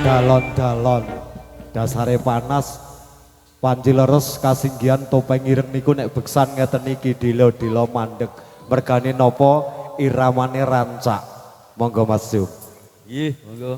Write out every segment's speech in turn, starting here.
Dalon-dalon dasare panas panji leres kasinggihan topeng ireng niku nek beksan ngeten iki dilo-dilo mandeg mergane napa iramane rancak. Monggo Mas Yum. Nggih, monggo.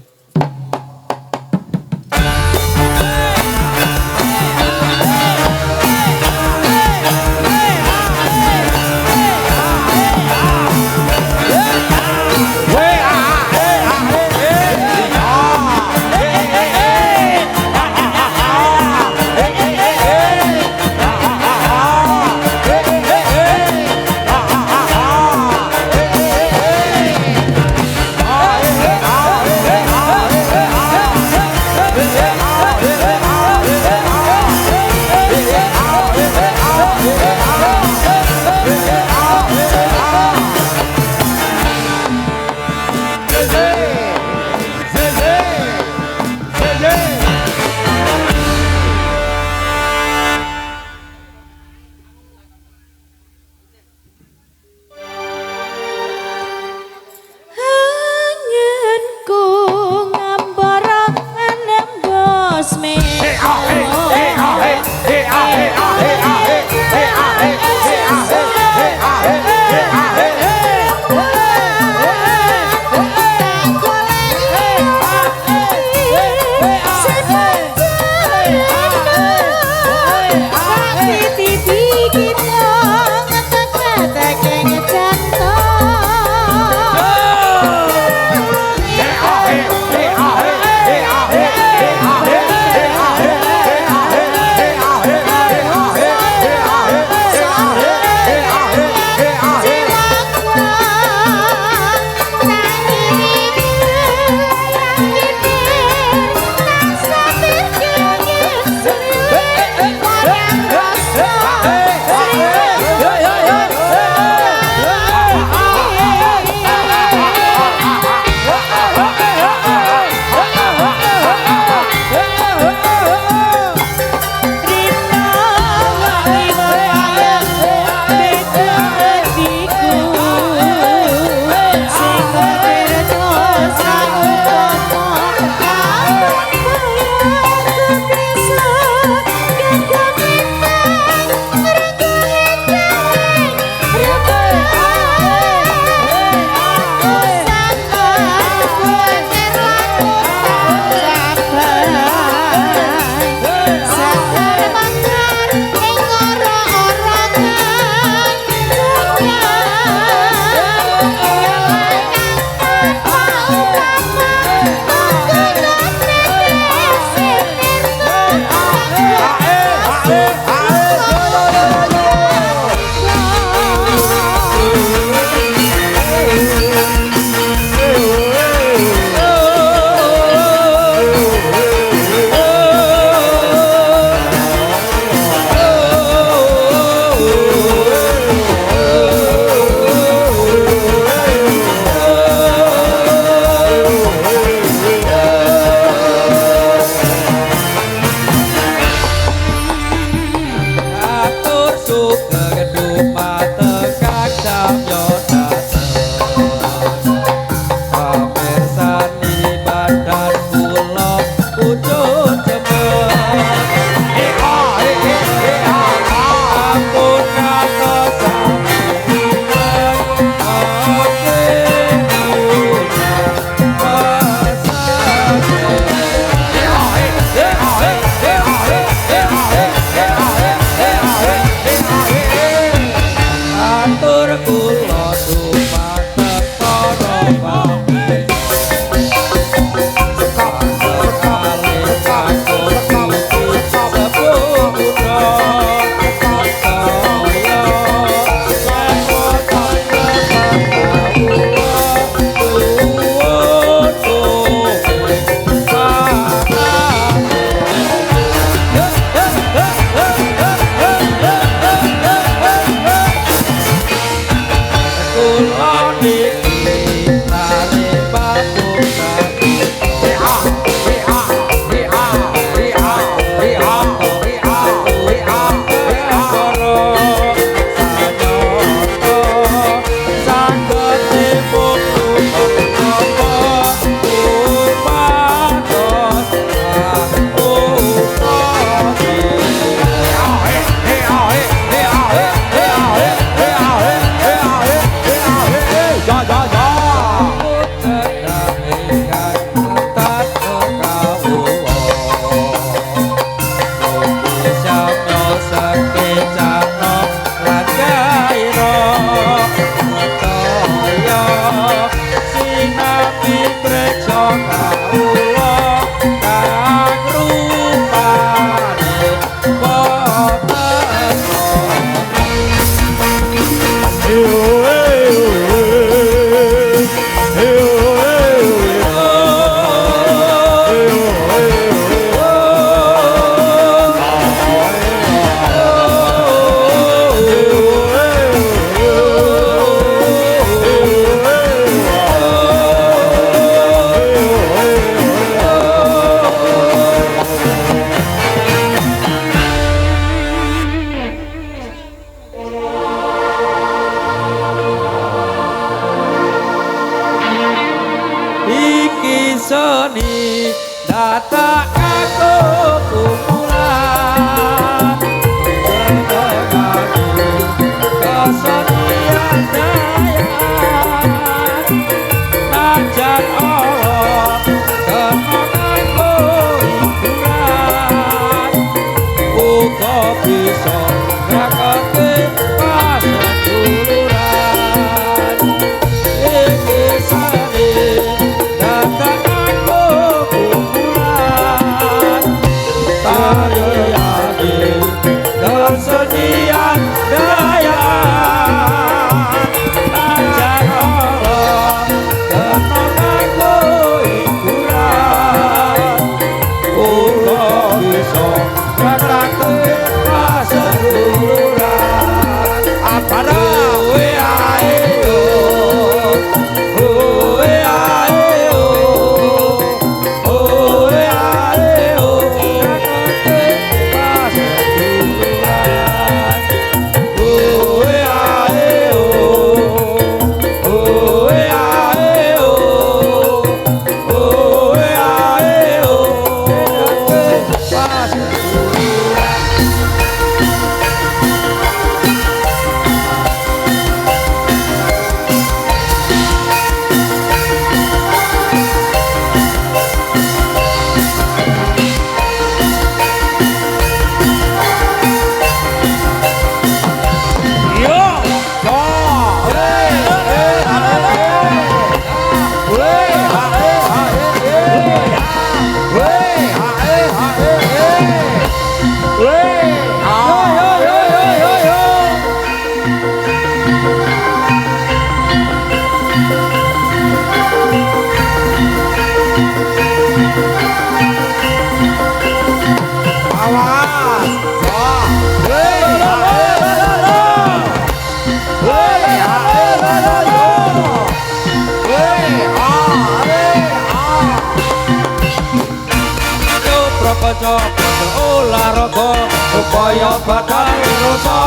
olahraga supaya badan rasa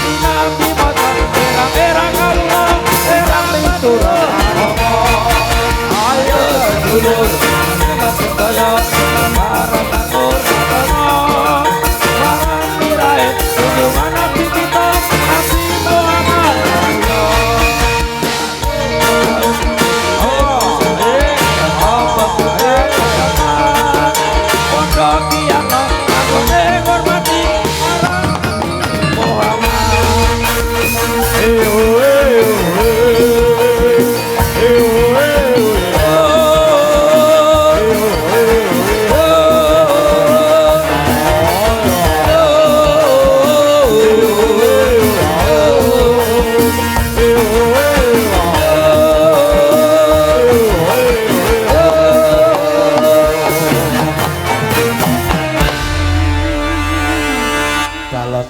sinambi mata erang-erang kawula erang litur ayo dulur sedaya marang tanur marang mirae hubungan abdi kita asih Muhammad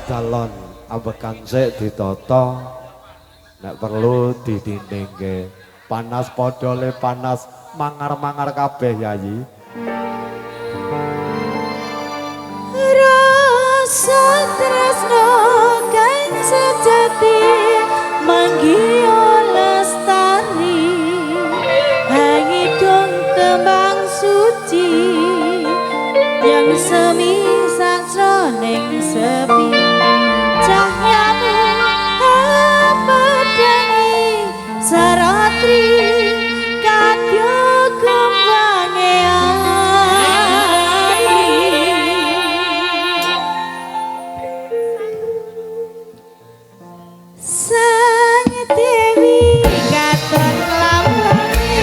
calon ambekan sik ditata nek perlu didindingke panas podole panas mangar-mangar kabeh yayi rasa tresno kang sejati manggih lestari hangidung tembang suci yang semi sajroning sepi cahyamu pedani saratri kadya kembange sang dewi katon lampani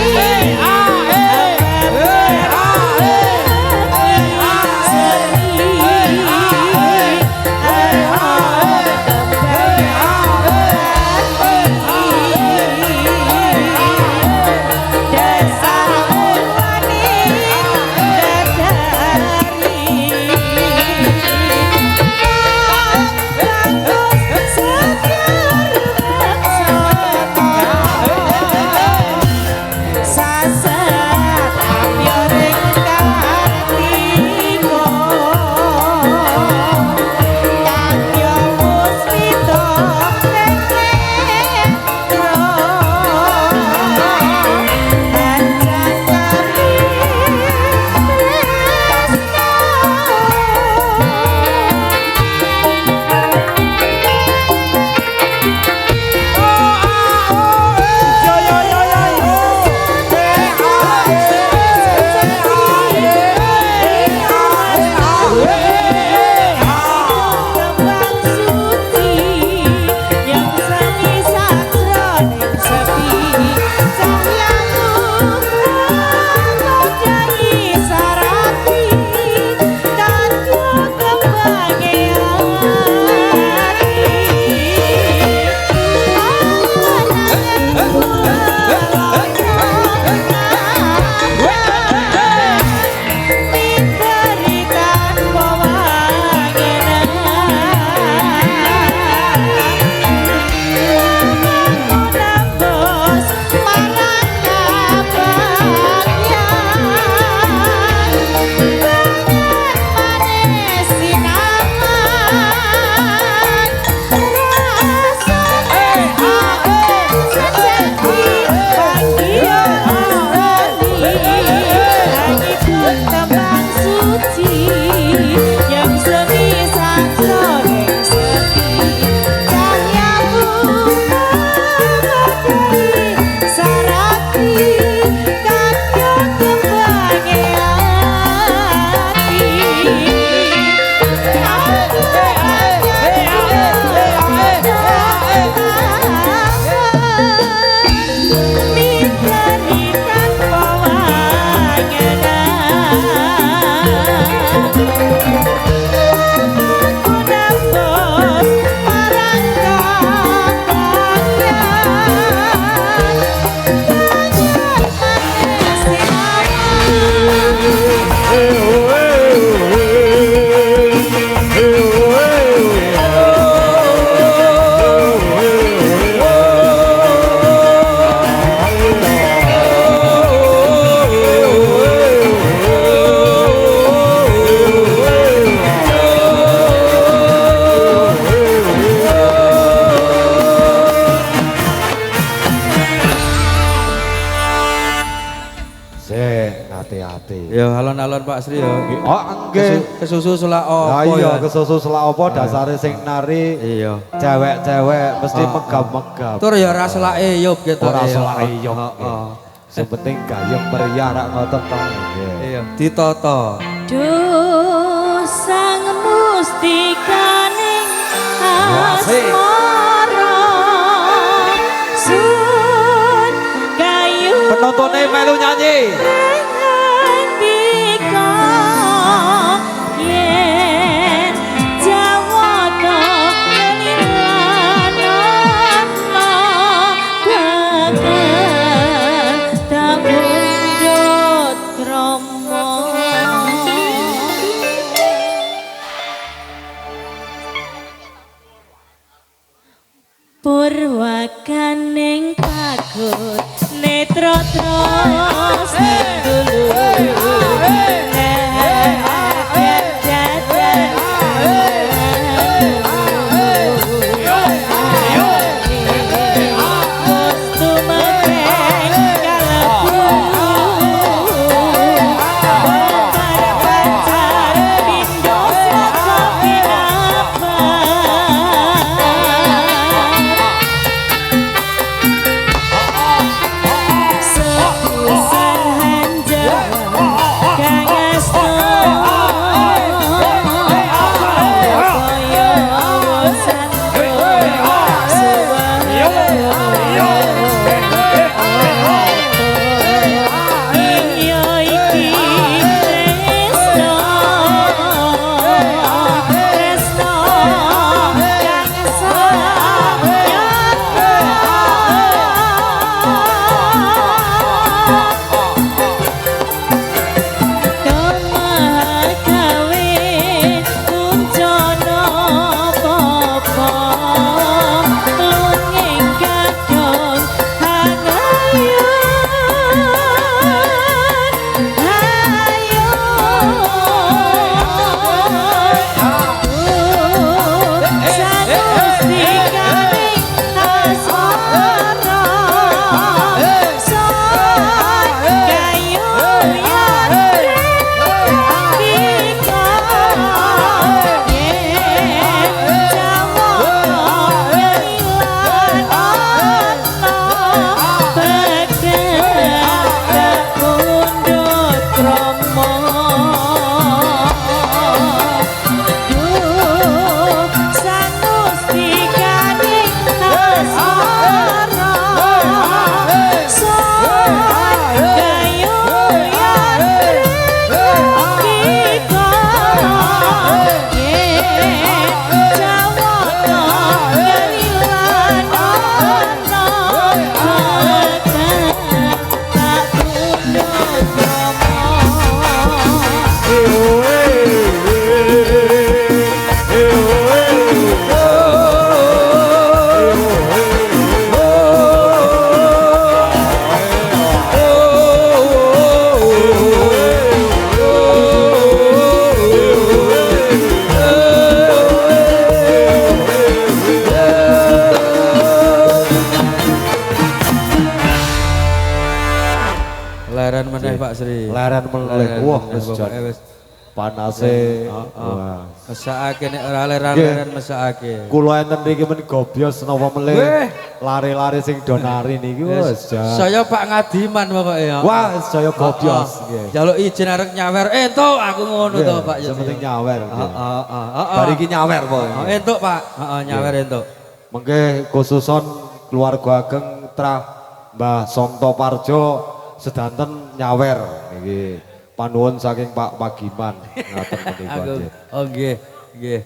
Pak Sri ya. Oh nggih. Kesusu selak Lah apa iya ya? kesusu selak apa dasare sing nari Iya. cewek-cewek mesti megap-megap. Tur ya ora selake yub gitu. Ora selake yub. Heeh. Sing penting gayeng meriah rak ngoten to. Iya, ditata. Duh sang mustikaning Asik. asmara sun kayu Penontonnya melu nyanyi. ngendika yen jawata kelilanono tekan tak pundhut krama. Purwakaning pagut netra tros Leren meneh Pak Sri. Leren meleh. Wah wis jan. Panase. Wah. Mesake nek ora leren mesake. Kula enten mriki men gobyos napa meleh. Lari-lari sing do nari niki wis jan. Saya Pak Ngadiman pokoke ya. Wah wis saya gobyos nggih. Jaluk izin arek nyawer. Entuk aku ngono to Pak ya. Sing penting nyawer. Heeh. Bar iki nyawer po. Entuk Pak. Heeh nyawer entuk. Mengke khususon keluarga ageng Trah Mbah Sonto Parjo sedanten nyawer niki. Panuwun saking Pak Pagiman ngaten menika nggih. Oh nggih, nggih.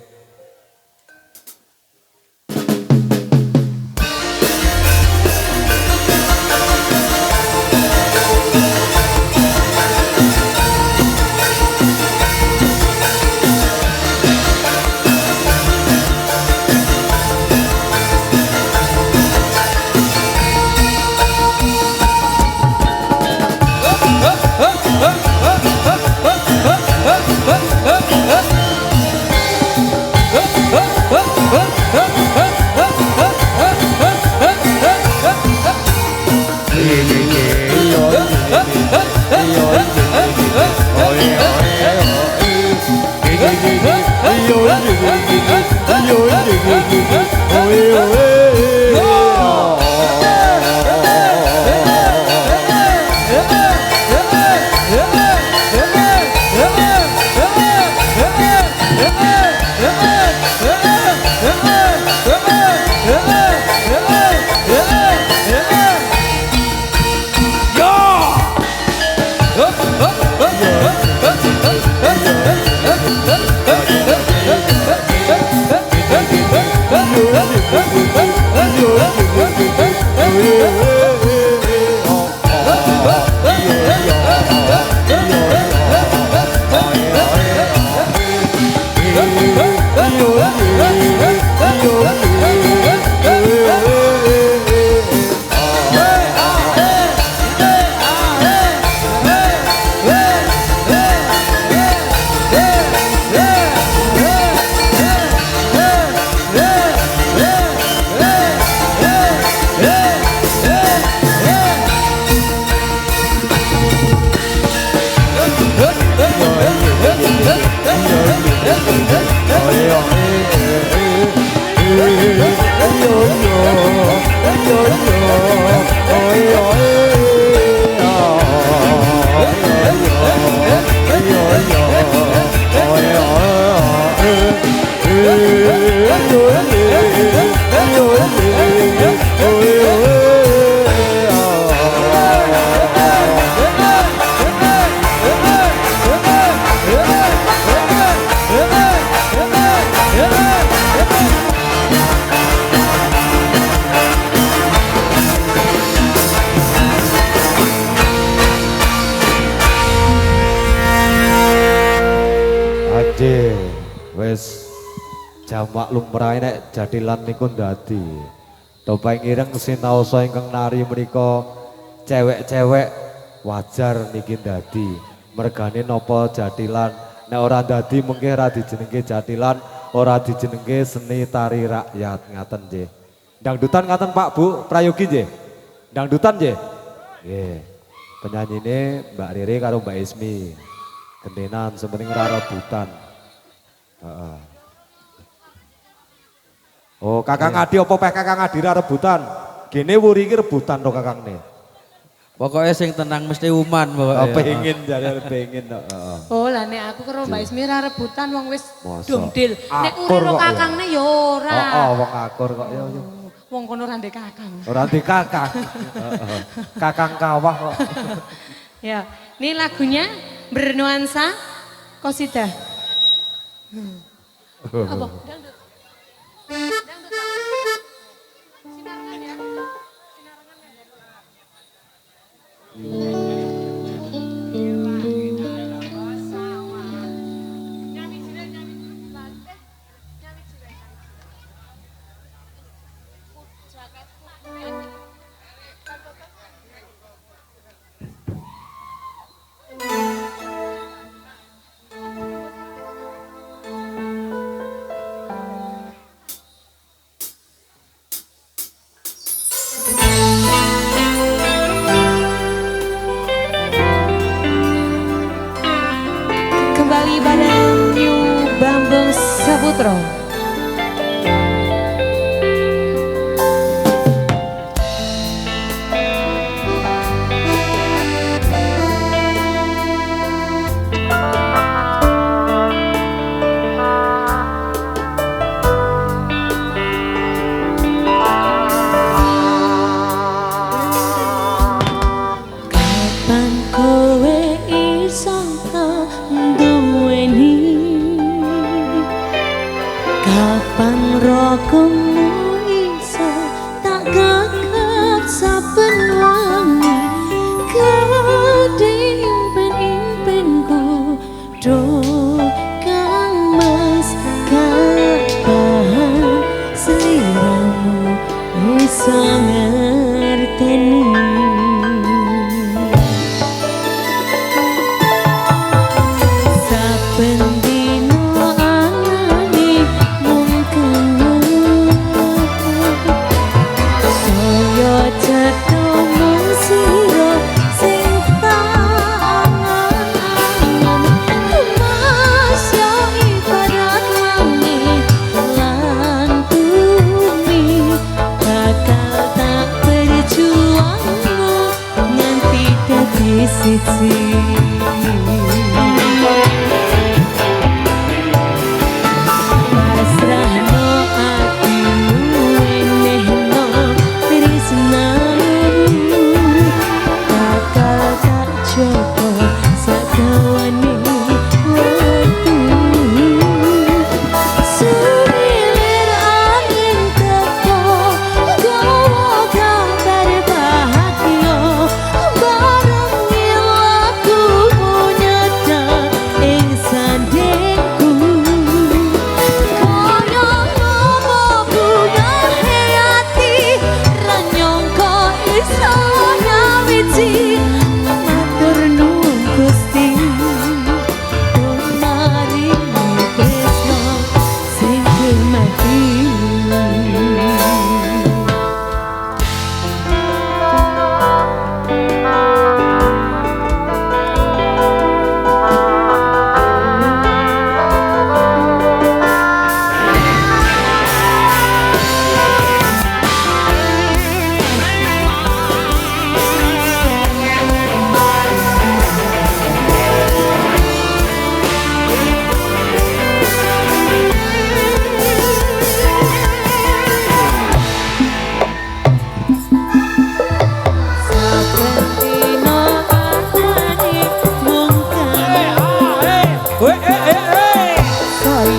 Wes jamak lumrah nek jadilan niku ndadi. Topeng ireng sinaosa ingkang nari menika cewek-cewek wajar niki ndadi. Mergane napa jadilan nek ora ndadi mengke ora dijenengke jadilan, ora dijenengke seni tari rakyat ngaten nggih. Dangdutan ngaten Pak Bu, prayogi nggih. Dangdutan nggih. Nggih. Penyanyine Mbak Riri karo Mbak Ismi. Gentenan sementing ora rebutan. Oh, Kakang Adi apa peh Kakang Adi ra rebutan? Gene wuri iki rebutan to Kakangne. Pokoknya sing tenang mesti uman pokoknya. Pengin jare pengin to. Oh, lah nek aku karo Mbak Ismi ra rebutan wong wis Masa? dumdil. Nek Akur urip kok ya? kakangne ya ora. Heeh, wong akur kok ya. Wong kono ra ndek kakang. Ora di kakang. Heeh. Kakang kawah kok. Ya, ini lagunya bernuansa qasidah. Apa? Dangdut. Dangdut. Sinarangan ya. Kembali bareng New Bambang Saputro. Kapan kowe iso duweni, kapan rokomu iso tak gagap saben wangi, kadimpen-impenku do kang mas kapan seliramu iso ngerteni. Saben dino anane mung kenang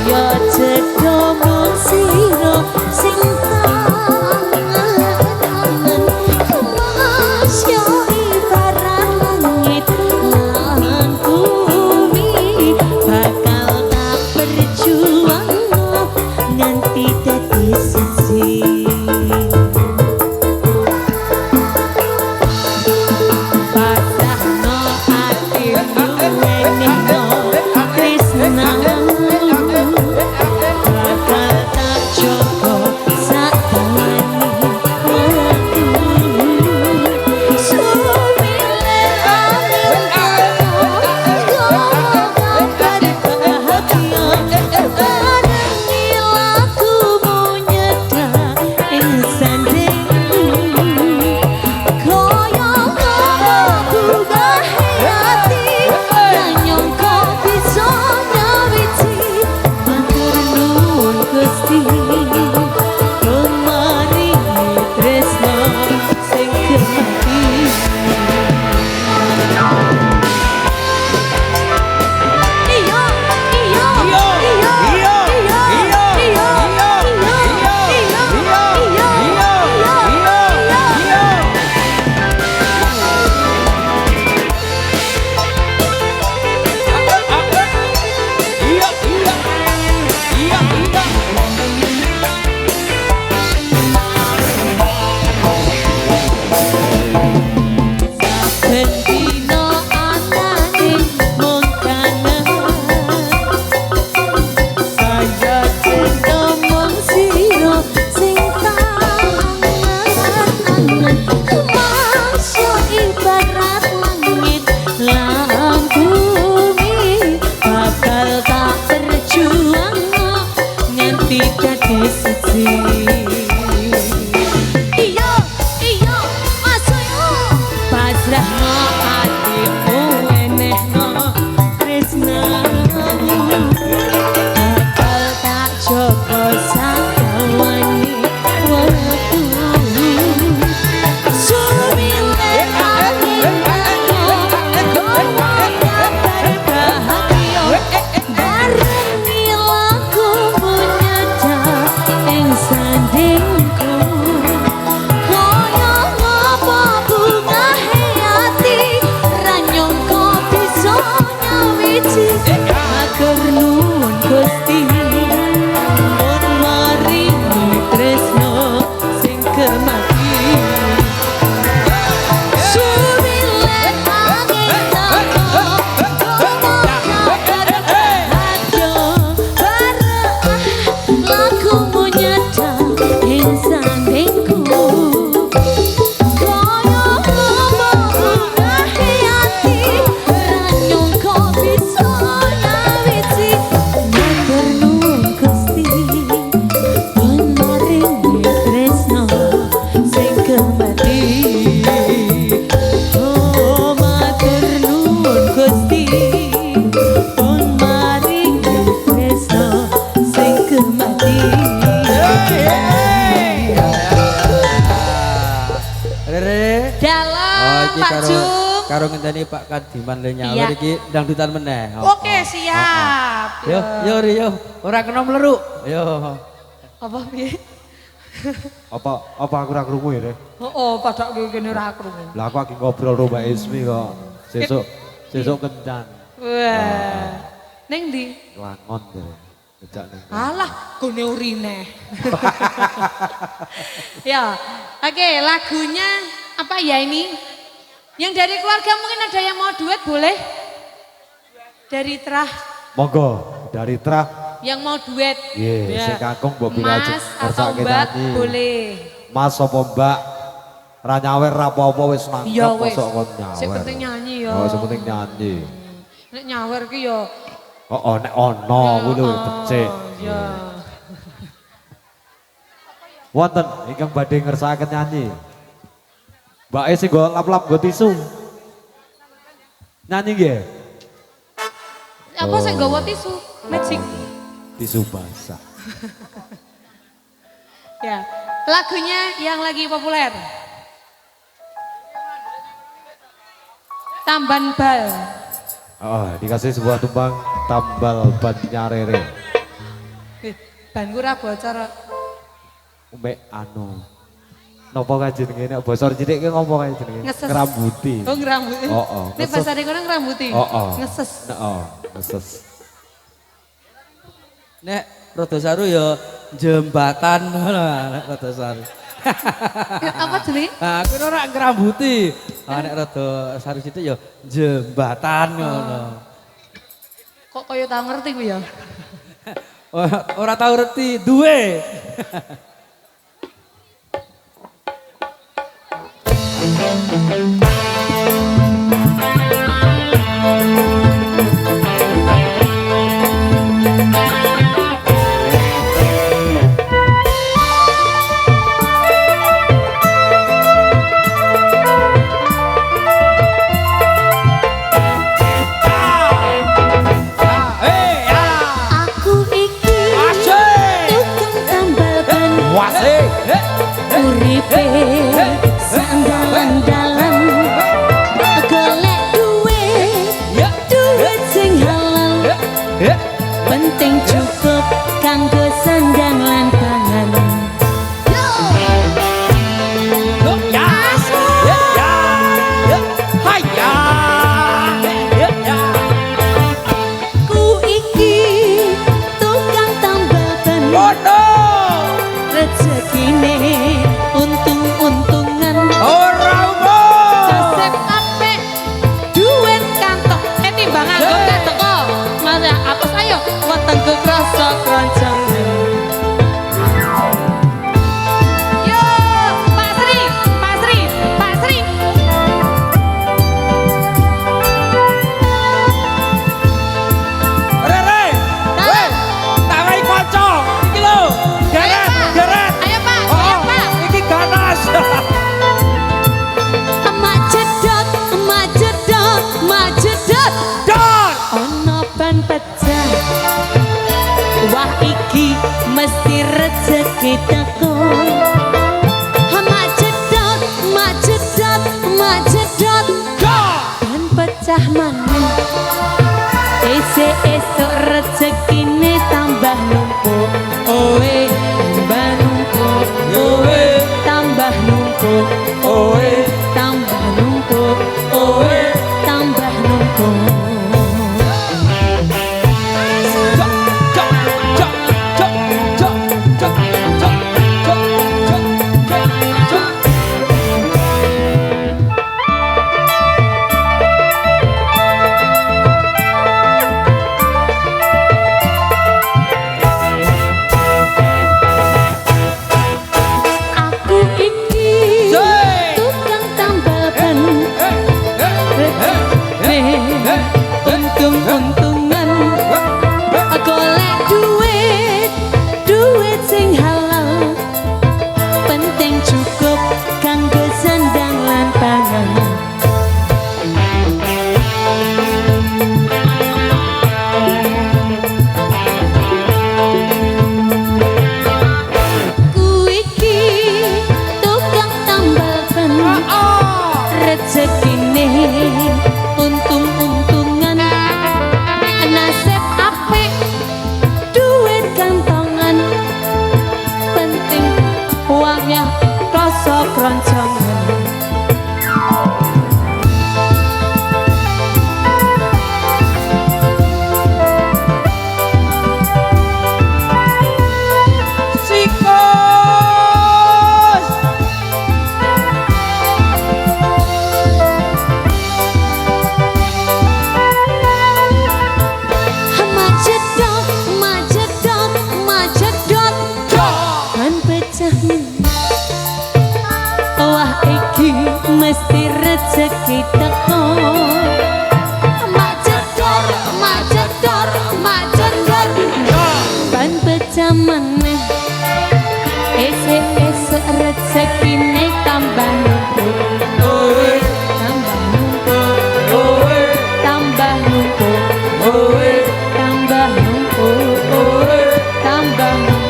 saya cedha mung sira sing tangan masya ibarat langit lan bumi bakal tak berjuang nganti dadi siji. Pasrahno atimu wenehno tresna bakal tak jaga sak dawani wektu sumile angin bahagia lakumu nyedak ing sandingku koyong bunga hati nyongko bisa nyawiti matur nuwun Gusti pun maringi tresno sing kemati. Iya iya iya iya iya Bendino anane mung kangen saya cinta mung sira sing tangan masya ibarat langit lan bumi bakal tak berjuang nganti dadi siji. Iya iya masuyo pasrahno atimu wenehno tresna bakal tak jaga sakawani wektu sumile angin bahagia barengi lakumu nyedak ing sandingku koyong apa bunga hati ranyongko bisa nyawiji matur nuwun Gusti pun maringi tresno sing kemati sumile angin lakumu nyedak ing sandingku koyong bunga hati ranyongko bisa nyawiji matur nuwun Gusti pun maringi tresno sing kemati. Oh matur nuwun Gusti pun maringi tresno sing kemati. Rere. Dalam iki Pak karo Jum. karo ngenteni Pak Kadiman le nyawer Iya. iki dangdutan meneh. Oke siap. Yo yo Ri, yo. Ora kena mleru. Yo. Apa piye? Apa aku ora krungu ya, Re? Oh, pada kene ora krungu. Lah aku lagi ngobrol karo Mbak Ismi kok. Sesuk kencan. Wah. Ning ndi? Langon ya. Ngejak ning. Alah, gone urine. Ya, oke lagunya apa ya ini? Yang dari keluarga mungkin ada yang mau duet boleh? Dari Trah Monggo dari Trah. yang mau duet. Nggih, sing kakung mbok Mas pilih atau Mbak boleh. Mas apa Mbak? Ra nyawer ra apa-apa wis nangkep Ya wis. kok kon nyawer. Sing penting nyanyi ya. Oh, sing penting nyanyi. Nek nyawer ki ya Oh, nek ono kuwi lho becik. Ya. Wonten ingkang badhe ngersakaken nyanyi. Mbak sing go lap-lap go tisu. Nyanyi nggih? Apa sing gawa tisu? Magic. Tisu basah. Ya. Lagunya yang lagi populer. Tamban Bal. Oh, dikasih sebuah tumbang tambal ban nyarere. Banku ra bocor. Mbek anu. Napa kae jenenge nek bosor cilik ki ngopo kae jenenge? Ngeses. Ngrambuti. Oh ngrambuti. Oh, Nek bahasa kono ngrambuti. Ngeses. Heeh, ngeses. Nek Rodo Saru ya jembatan ngono nek Rodo Saru. Apa jenenge? Nah, aku ora ngrambuti. Nek Rodo Saru sithik ya jembatan ngono. Kok kaya tau ngerti ku ya? Ora tau ngerti duwe. Aku iki tukang tambal ban uripe sandalan-dalan golek duit sing halal penting cukup kanggo sandang lan pangan. Ku iki tukang tambal ban rezekine untung-untungan Kasep apik. Duit kantong. Timbang nganggo teko. Mas apes ayo weteng ke krasa kroncongan. Yo, Pak Sri, Pak Sri, Pak Sri. Rere. Weh, Tawai kanca. Iki lho. Geret, geret. Ayo Pak, ayo Pak. Iki ganas. emak jedot Dor. ono ban pecah wah iki mesti rezeki teko emak jedot ban pecah maneh esuk rezekine tambah numpuk oe tambah numpuk oe tambah numpuk oe tambah numpuk oe tambah numpuk. Aku iki tukang tambal ban untung-untungan golek duit sing halal penting cukup kanggo sandang lan pangan. Ku iki tukang tambal ban rezekine untung-untungan nasib apik duit kantongan penting uangnya rasa kroncongan. Sikos. Majedot ban pecah wah iki mesti rezeki teko majedor ban pecah maneh esuk rezekine tambah numpuk Oe. tambah numpuk tambah numpuk Oe. tambah numpuk tambah numpuk.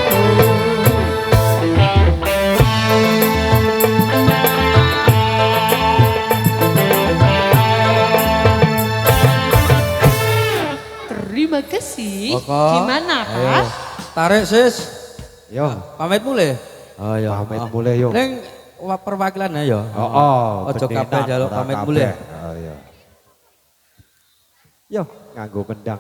Terima kasih. Kok? Gimana, Ayo. Kak? Tarik sis. Yo, Pamit mulai. Oh iya. pamit mulai yo. Ning perwakilan ya. Oh, Ojo beneran, kabeh jaluk ora pamit kabeh. mulai. Oh iya. Yo, nganggo kendang.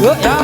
Yuk ya.